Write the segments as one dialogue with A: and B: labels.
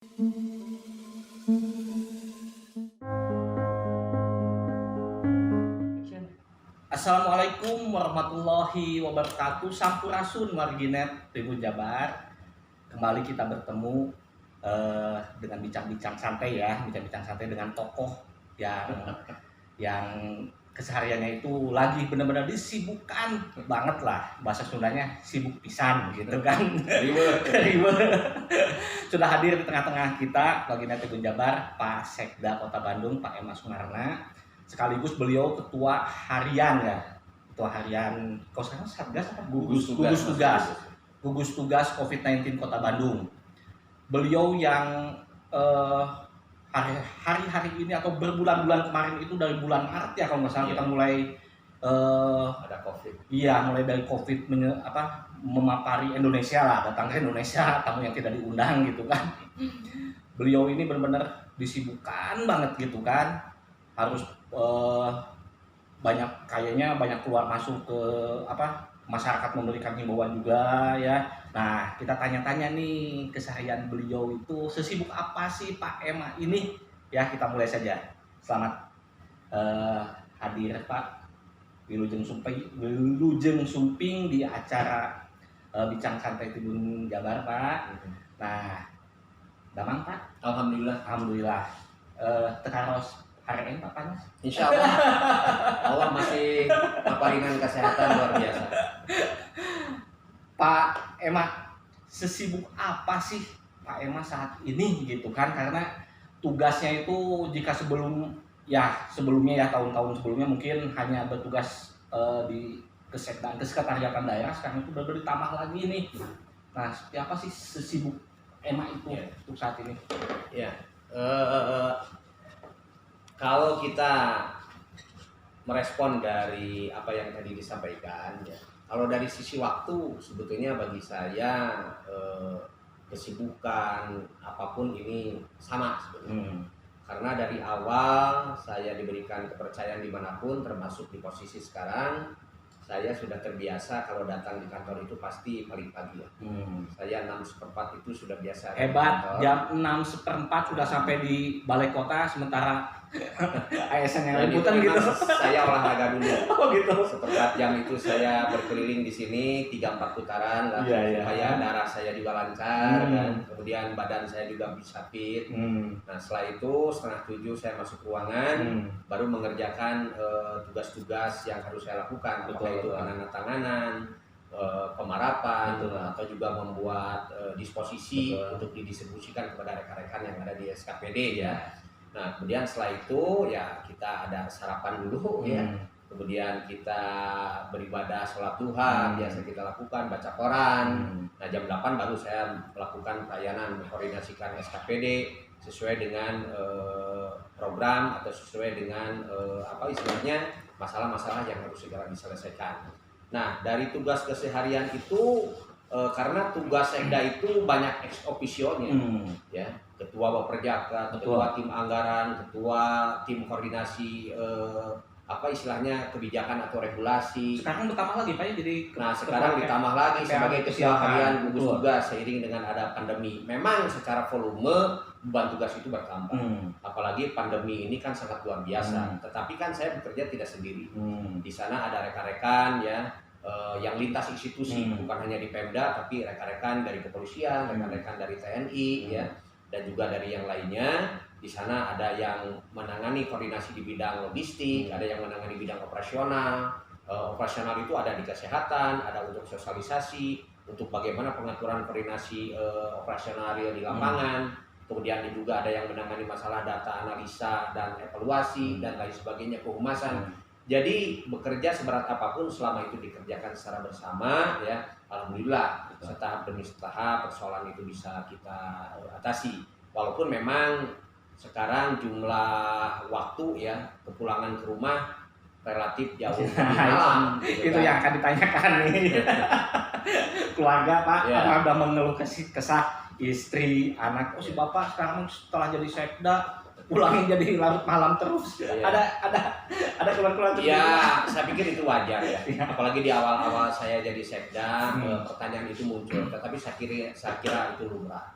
A: Assalamualaikum warahmatullahi wabarakatuh. Sampurasun warginet Tribun Jabar. Kembali kita bertemu dengan bincang-bincang santai ya, bincang-bincang santai dengan tokoh yang kesehariannya itu lagi benar-benar disibukkan banget lah, bahasa Sundanya sibuk pisan gitu kan. Riwe. Sudah hadir di tengah-tengah kita warginet Tribun Jabar, Pak Sekda Kota Bandung, Pak Emma Sumarna. Sekaligus beliau ketua harian ya, ketua harian kau sekarang satgas apa? gugus tugas COVID-19 Kota Bandung. Beliau yang hari-hari ini atau berbulan-bulan kemarin itu dari bulan Maret ya kalau nggak salah kita mulai
B: ada COVID.
A: Iya, mulai dari COVID memapari Indonesia lah, datang ke Indonesia, tamu yang tidak diundang gitu kan. Beliau ini benar-benar disibukkan banget gitu kan, harus kayaknya banyak keluar masuk ke masyarakat, memberikan himbauan juga ya. Nah, kita tanya-tanya nih keseharian beliau itu sesibuk apa sih Pak Emma ini ya. Kita mulai saja. Selamat hadir Pak Wilujeng Sumping di acara Bincang Santai Tribun Jabar Pak. Nah, damang Pak? Alhamdulillah. Tekaros hari ini Pak panas?
B: Insya Allah. Allah masih paparingan kesehatan luar biasa.
A: Pak Emma, sesibuk apa sih Pak Emma saat ini gitu kan? Karena tugasnya itu jika sebelumnya ya tahun-tahun sebelumnya mungkin hanya bertugas di kesekretariatan daerah, sekarang itu udah ditambah lagi nih. Nah, seperti apa sih sesibuk Emma itu untuk saat ini?
B: Ya. Kalau kita merespon dari apa yang tadi disampaikan, ya, kalau dari sisi waktu sebetulnya bagi saya kesibukan apapun ini sama sebetulnya. Karena dari awal saya diberikan kepercayaan dimanapun, termasuk di posisi sekarang, saya sudah terbiasa kalau datang di kantor itu pasti paling pagi ya. Saya 6:15 itu sudah biasa.
A: Hebat, jam 6:15 sudah sampai di balai kota, sementara ASN yang liputan gitu.
B: Saya olahraga dulu.
A: Oh gitu.
B: Seperempat jam itu saya berkeliling di sini 3-4 putaran lah, supaya darah saya juga lancar dan kemudian badan saya juga bisa fit. Nah, setelah itu 6:30 saya masuk ruangan, baru mengerjakan tugas-tugas yang harus saya lakukan. Apakah itu penandatanganan, pemarapan, atau juga membuat disposisi untuk didistribusikan kepada rekan-rekan yang ada di SKPD ya. Nah, kemudian setelah itu ya kita ada sarapan dulu ya. Kemudian kita beribadah sholat duha, biasa kita lakukan, baca koran. Nah, jam 8 baru saya melakukan pelayanan, mengkoordinasikan SKPD sesuai dengan program atau sesuai dengan istilahnya masalah-masalah yang harus segera diselesaikan. Nah, dari tugas keseharian itu karena tugas Sekda itu banyak ex officio-nya, ya, ketua Baperjaka, ketua tim anggaran, ketua tim koordinasi istilahnya kebijakan atau regulasi.
A: Sekarang bertambah lagi Pak ya, jadi
B: sekarang ditambah lagi sebagai ketua harian gugus tugas seiring dengan ada pandemi. Memang secara volume beban tugas itu bertambah. Apalagi pandemi ini kan sangat luar biasa. Tetapi kan saya bekerja tidak sendiri. Di sana ada rekan-rekan ya yang lintas institusi, bukan hanya di Pemda tapi rekan-rekan dari kepolisian, rekan-rekan dari TNI ya, dan juga dari yang lainnya. Di sana ada yang menangani koordinasi di bidang logistik, ada yang menangani bidang operasional. Operasional itu ada di kesehatan, ada untuk sosialisasi, untuk bagaimana pengaturan koordinasi operasional real di lapangan. Kemudian juga ada yang menangani masalah data analisa dan evaluasi dan lain sebagainya, kehumasan. Jadi bekerja seberat apapun selama itu dikerjakan secara bersama ya, alhamdulillah setahap demi setahap persoalan itu bisa kita atasi. Walaupun memang sekarang jumlah waktu ya kepulangan ke rumah relatif jauh malam.
A: Itu yang akan ditanyakan nih. Keluarga Pak, apa udah mengeluh kesah istri, anak? Si Bapak sekarang setelah jadi Sekda pulangnya jadi larut malam terus.
B: Iya.
A: Ada keluhan-keluhan seperti
B: Ya,
A: itu?
B: saya pikir itu wajar ya. Apalagi di awal-awal saya jadi sekda, pertanyaan itu muncul. Tetapi saya kira itu lumrah.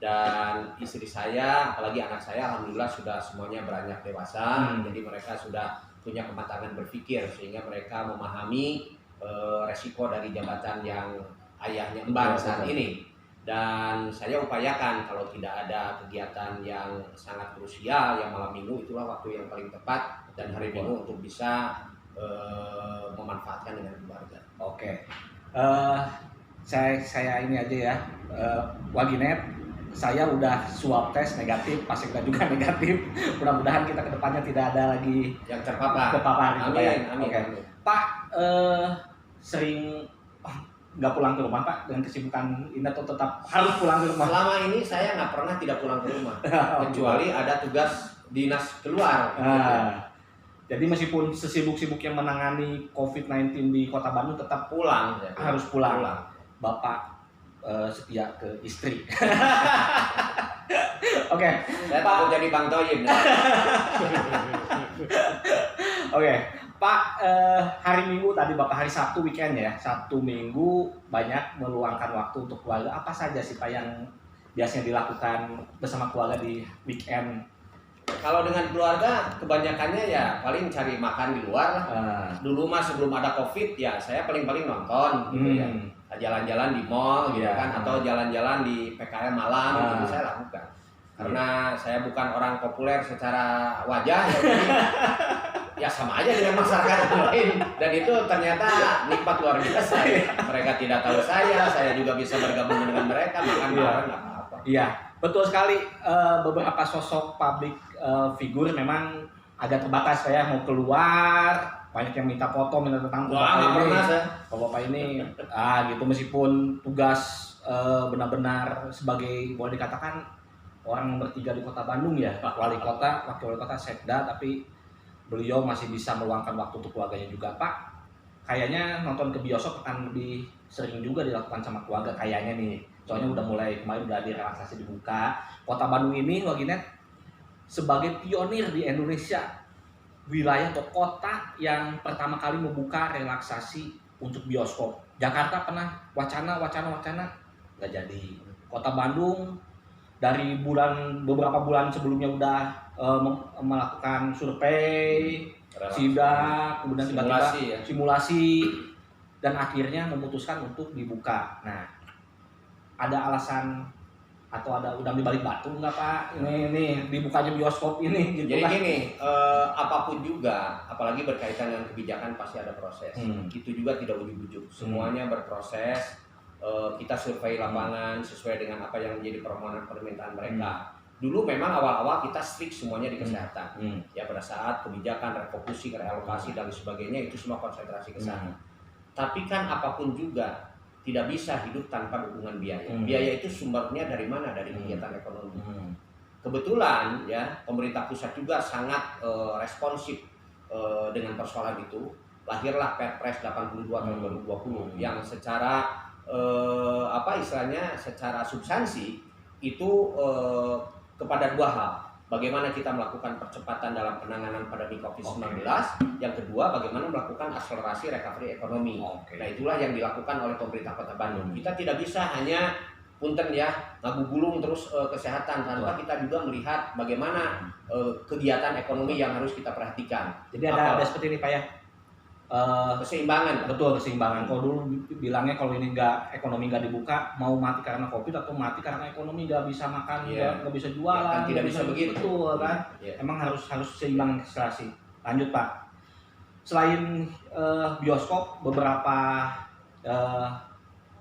B: Dan istri saya, apalagi anak saya, alhamdulillah sudah semuanya beranjak dewasa. Jadi mereka sudah punya kematangan berpikir sehingga mereka memahami resiko dari jabatan yang ayahnya emban saat ini. Dan saya upayakan kalau tidak ada kegiatan yang sangat krusial yang malam minggu, itulah waktu yang paling tepat dan hari minggu untuk bisa memanfaatkan dengan keluarga.
A: Oke. Saya ini aja ya, Waginet, saya udah swab tes negatif, Pak Sekda juga negatif. Mudah-mudahan kita kedepannya tidak ada lagi
B: yang terpapar.
A: Gitu ya.
B: Amin.
A: Oke. Pak, sering nggak pulang ke rumah Pak dengan kesibukan ini atau tetap harus pulang ke rumah?
B: Selama ini saya nggak pernah tidak pulang ke rumah, kecuali ada tugas dinas keluar.
A: Jadi meskipun sesibuk-sibuknya menangani COVID-19 di Kota Bandung, tetap
B: pulang.
A: Harus pulang. Bapak setia ke istri. Oke.
B: Saya takut jadi Bang Toyib.
A: Oke. Pak, hari Minggu tadi Bapak hari Sabtu weekend ya, Sabtu Minggu banyak meluangkan waktu untuk keluarga. Apa saja sih Pak yang biasanya dilakukan bersama keluarga di weekend?
B: Kalau dengan keluarga kebanyakannya ya paling cari makan di luar lah. Dulu mah sebelum ada COVID ya saya paling nonton gitu ya. Jalan-jalan di mall gitu kan, atau jalan-jalan di PKL malam itu saya lakukan. Karena saya bukan orang populer secara wajah ya sama aja dengan masyarakat yang lain, dan itu ternyata nikmat luar biasa. Mereka tidak tahu saya juga bisa bergabung dengan mereka, makan bareng nggak apa-apa.
A: Iya, betul sekali. Beberapa sosok public figur memang agak terbatas, kayak mau keluar banyak yang minta foto, minta tentang bapak ini, gitu, meskipun tugas benar-benar sebagai boleh dikatakan orang bertiga di Kota Bandung ya, wali kota, wakil wali kota, sekda, tapi beliau masih bisa meluangkan waktu untuk keluarganya juga. Pak, kayaknya nonton ke bioskop akan lebih sering juga dilakukan sama keluarga kayaknya nih. Soalnya udah mulai kemarin udah direlaksasi dibuka. Kota Bandung ini, Waginet, sebagai pionir di Indonesia, wilayah atau kota yang pertama kali membuka relaksasi untuk bioskop. Jakarta pernah wacana nggak jadi. Kota Bandung dari beberapa bulan sebelumnya udah melakukan survei, sidak, kemudian tiba-tiba simulasi, dan akhirnya memutuskan untuk dibuka. Nah, ada alasan atau ada udang di balik batu nggak Pak? Ini dibukanya bioskop ini gitu.
B: Jadi gini, apapun juga, apalagi berkaitan dengan kebijakan pasti ada proses. Itu juga tidak ujuk-ujuk, semuanya berproses. Kita survei lapangan sesuai dengan apa yang menjadi permohonan-permintaan mereka. Dulu memang awal-awal kita strict semuanya di kesehatan. Ya pada saat kebijakan refocusing, realokasi dan sebagainya itu semua konsentrasi ke sana. Tapi kan apapun juga tidak bisa hidup tanpa dukungan biaya. Biaya itu sumbernya dari mana? Dari kegiatan ekonomi. Kebetulan ya pemerintah pusat juga sangat responsif dengan persoalan itu. Lahirlah Perpres 82 tahun 2020 yang secara secara substansi itu kepada dua hal. Bagaimana kita melakukan percepatan dalam penanganan pandemi COVID-19. Yang kedua, bagaimana melakukan akselerasi recovery ekonomi. Nah itulah yang dilakukan oleh pemerintah Kota Bandung. Kita tidak bisa hanya punten ya ngabubulung terus kesehatan tanpa kita juga melihat bagaimana kegiatan ekonomi yang harus kita perhatikan.
A: Jadi ada seperti ini Pak ya.
B: Keseimbangan.
A: Betul, keseimbangan. Kalau dulu bilangnya kalau ini ekonomi nggak dibuka, mau mati karena COVID atau mati karena ekonomi nggak bisa makan, nggak bisa jualan,
B: tidak bisa begitu.
A: Betul kan? Emang harus seimbang akselerasi. Lanjut Pak. Selain bioskop, beberapa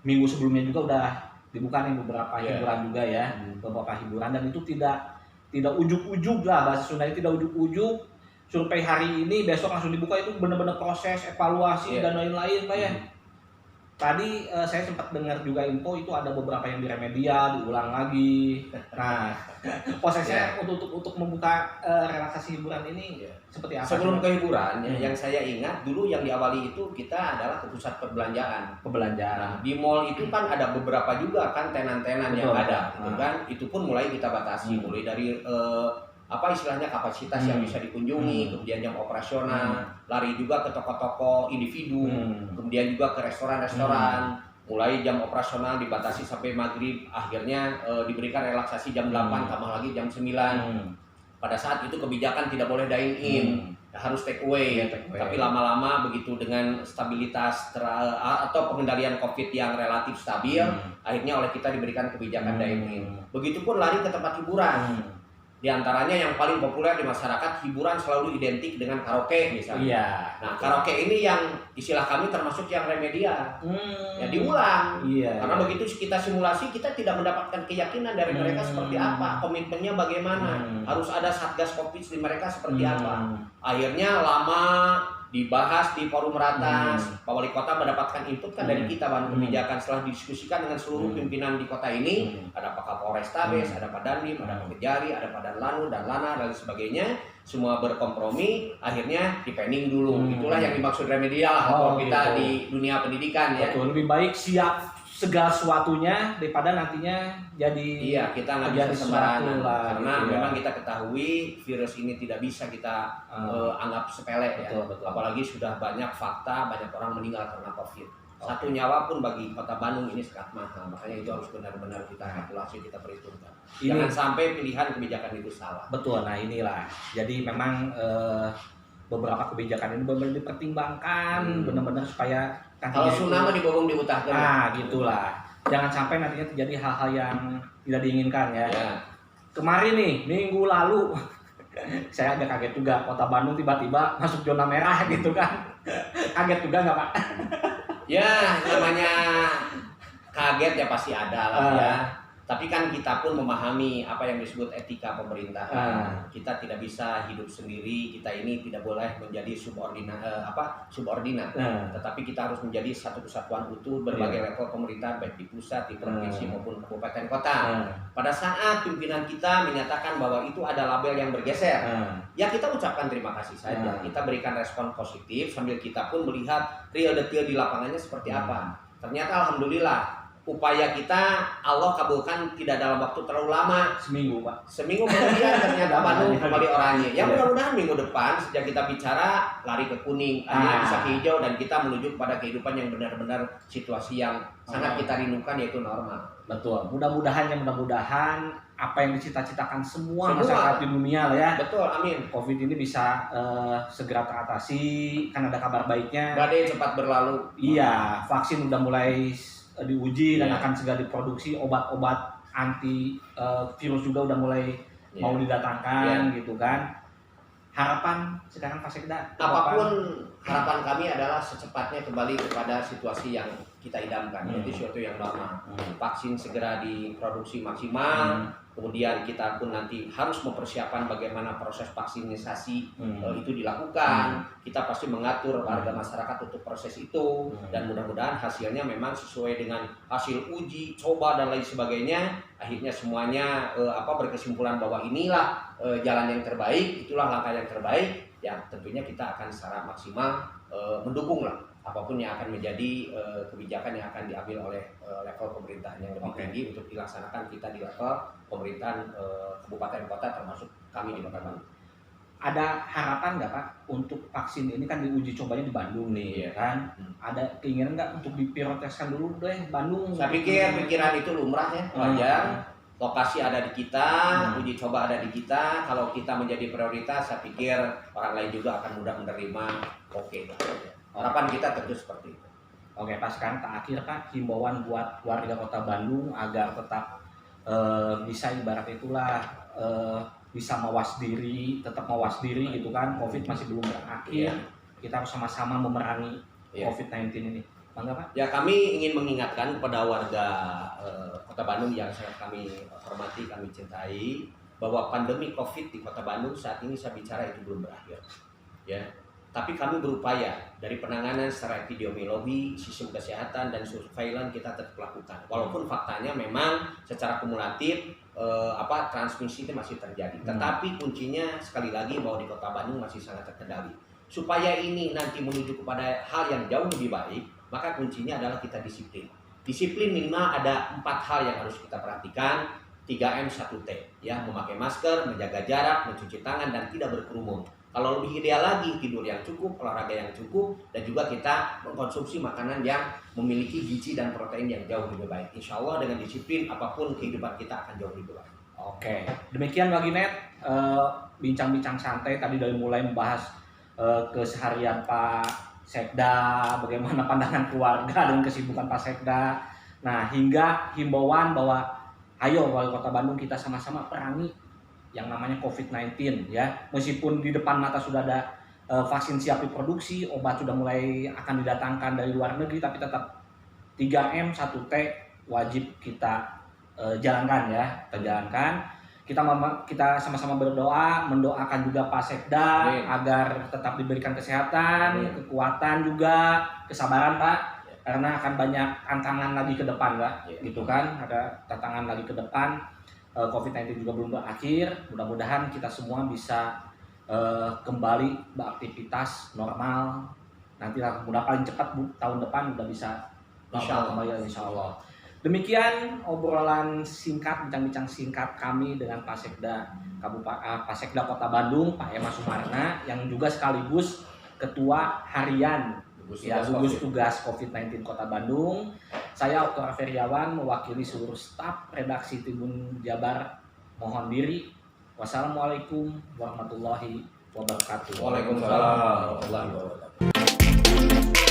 A: minggu sebelumnya juga udah dibuka nih beberapa hiburan juga ya, beberapa hiburan, dan itu tidak ujuk-ujuk lah, bahasa Sundanya tidak ujuk-ujuk. Survei hari ini, besok langsung dibuka, itu benar-benar proses, evaluasi, dan lain-lain Pak ya. Tadi saya sempat dengar juga info itu ada beberapa yang diremedia, diulang lagi. Nah, prosesnya untuk membuka relaksasi hiburan ini seperti apa?
B: Sebelum ke hiburan, yang saya ingat dulu yang diawali itu kita adalah ke pusat perbelanjaan. Nah, di mall itu kan ada beberapa juga kan tenan-tenan yang ada, gitu kan? Itu pun mulai kita batasi, mulai dari apa istilahnya kapasitas yang bisa dikunjungi, kemudian jam operasional, lari juga ke toko-toko individu, kemudian juga ke restoran-restoran. Mulai jam operasional dibatasi sampai maghrib, akhirnya diberikan relaksasi jam 8 tambah lagi jam 9. Pada saat itu kebijakan tidak boleh dine in, harus take away. Tapi lama-lama begitu dengan stabilitas atau pengendalian COVID yang relatif stabil, akhirnya oleh kita diberikan kebijakan dine in. Begitupun lari ke tempat hiburan. Di antaranya yang paling populer di masyarakat, hiburan selalu identik dengan karaoke misalnya.
A: Iya.
B: Nah, karaoke ini yang istilah kami termasuk yang remedial. Ya diulang.
A: Iya.
B: Karena begitu kita simulasi, kita tidak mendapatkan keyakinan dari mereka seperti apa, komitmennya bagaimana, harus ada satgas Covid di mereka seperti apa. Akhirnya lama dibahas di forum ratas, Pak Wali Kota mendapatkan input kan dari kita bahan kebijakan setelah didiskusikan dengan seluruh pimpinan di kota ini, ada Pak Kapolrestabes, ada Pak Dandim, ada Pak Kejari, ada Pak Danlanu dan Lana dan sebagainya, semua berkompromi, akhirnya dipending dulu. Itulah yang dimaksud remedial kalau kita di dunia pendidikan ya.
A: Betul, lebih baik siap segala sesuatunya daripada nantinya jadi
B: kita nggak bisa sembarangan karena memang kita ketahui virus ini tidak bisa kita anggap sepele ya. Betul. Apalagi sudah banyak fakta, banyak orang meninggal karena COVID. Satu nyawa pun bagi Kota Bandung ini sangat mahal, makanya itu harus benar-benar kita kalkulasi, kita perhitungkan. Jangan sampai pilihan kebijakan itu salah.
A: Betul, nah inilah. Jadi memang beberapa kebijakan ini benar-benar dipertimbangkan, benar-benar supaya
B: kalau tsunami dibobong di utah.
A: Nah, gitulah. Jangan sampai nantinya terjadi hal-hal yang tidak diinginkan ya. Kemarin nih, minggu lalu saya agak kaget juga, Kota Bandung tiba-tiba masuk zona merah gitu kan. Kaget juga nggak Pak?
B: Ya, namanya kaget ya pasti ada lah ya. Tapi kan kita pun memahami apa yang disebut etika pemerintahan. Kita tidak bisa hidup sendiri, kita ini tidak boleh menjadi subordinat. Tetapi kita harus menjadi satu kesatuan utuh berbagai level pemerintahan, baik di pusat, di provinsi maupun kabupaten kota. Pada saat pimpinan kita menyatakan bahwa itu ada label yang bergeser, ya kita ucapkan terima kasih saja. Kita berikan respon positif sambil kita pun melihat real detail di lapangannya seperti apa. Ternyata alhamdulillah upaya kita Allah kabulkan tidak dalam waktu terlalu lama.
A: Seminggu Pak.
B: Seminggu kemudian ternyata Bandung kembali oranye. Ya mudah-mudahan minggu depan sejak kita bicara lari ke kuning, akhirnya bisa ke hijau dan kita menuju kepada kehidupan yang benar-benar situasi yang sangat kita rindukan yaitu normal.
A: Betul. Mudah-mudahan apa yang dicita-citakan semua masyarakat di dunia lah ya.
B: Betul, amin.
A: Covid ini bisa segera teratasi, kan ada kabar baiknya.
B: Badai cepat berlalu.
A: Iya, vaksin udah mulai diuji dan akan segera diproduksi, obat-obat anti virus juga udah mulai mau didatangkan gitu kan. Harapan sekarang Pak Sekda
B: apapun harapan kami adalah secepatnya kembali kepada situasi yang kita idamkan, yaitu sesuatu yang lama. Vaksin segera diproduksi maksimal, kemudian kita pun nanti harus mempersiapkan bagaimana proses vaksinisasi itu dilakukan. Kita pasti mengatur warga masyarakat untuk proses itu, dan mudah-mudahan hasilnya memang sesuai dengan hasil uji, coba dan lain sebagainya. Akhirnya semuanya berkesimpulan bahwa inilah jalan yang terbaik, itulah langkah yang terbaik. Ya tentunya kita akan secara maksimal mendukung lah apapun yang akan menjadi kebijakan yang akan diambil oleh level pemerintahan yang lebih tinggi untuk dilaksanakan kita di level pemerintahan kabupaten kota termasuk kami di Kota Bandung.
A: Ada harapan nggak Pak untuk vaksin ini kan diuji cobanya di Bandung nih kan? Ada keinginan nggak untuk diprioritaskan dulu deh Bandung?
B: Saya pikir pikiran itu lumrah ya, wajar. Lokasi ada di kita, uji coba ada di kita. Kalau kita menjadi prioritas, saya pikir orang lain juga akan mudah menerima. Oke. Harapan kita tentu seperti itu.
A: Oke Pak, sekarang terakhir Pak, himbauan buat warga Kota Bandung agar tetap bisa ibarat itulah bisa mawas diri, tetap mawas diri gitu kan. Covid masih belum berakhir. Kita harus sama-sama memerangi COVID-19 ini. Bangga Pak?
B: Ya, kami ingin mengingatkan kepada warga Kota Bandung yang sangat kami hormati, kami cintai, bahwa pandemi COVID di Kota Bandung saat ini saya bicara itu belum berakhir. Ya, tapi kami berupaya dari penanganan secara epidemiologi, sistem kesehatan dan surveillance kita tetap lakukan. Walaupun faktanya memang secara kumulatif transmisi itu masih terjadi. Tetapi kuncinya sekali lagi bahwa di Kota Bandung masih sangat terkendali. Supaya ini nanti menuju kepada hal yang jauh lebih baik, maka kuncinya adalah kita disiplin. Disiplin minimal ada 4 hal yang harus kita perhatikan. 3M 1T ya, memakai masker, menjaga jarak, mencuci tangan dan tidak berkerumun. Kalau lebih ideal lagi, tidur yang cukup, olahraga yang cukup, dan juga kita mengkonsumsi makanan yang memiliki gizi dan protein yang jauh lebih baik. Insya Allah dengan disiplin apapun kehidupan kita akan jauh lebih baik.
A: Oke, demikian Waginet bincang-bincang santai tadi dari mulai membahas keseharian Pak Sekda, bagaimana pandangan keluarga dan kesibukan Pak Sekda. Nah, hingga himbauan bahwa ayo Wali Kota Bandung kita sama-sama perangi yang namanya COVID-19 ya. Meskipun di depan mata sudah ada vaksin siap diproduksi, obat sudah mulai akan didatangkan dari luar negeri, tapi tetap 3M 1T wajib kita jalankan ya, kita jalankan. Kita sama-sama berdoa, mendoakan juga Pak Sekda agar tetap diberikan kesehatan, kekuatan juga, kesabaran Pak, karena akan banyak tantangan lagi ke depan Pak, gitu kan, ada tantangan lagi ke depan. COVID-19 juga belum berakhir, mudah-mudahan kita semua bisa kembali beraktivitas normal. Nanti mudah paling cepat tahun depan udah bisa kembali insya Allah. Demikian obrolan singkat, bincang-bincang singkat kami dengan Pak Sekda Pak Sekda Kota Bandung, Pak Ema Sumarna, yang juga sekaligus Ketua Harian gugus tugas COVID-19 Kota Bandung. Saya Oktor Feriawan mewakili seluruh staf redaksi Tribun Jabar mohon diri. Wassalamualaikum warahmatullahi wabarakatuh.
B: Waalaikumsalam warahmatullahi wabarakatuh.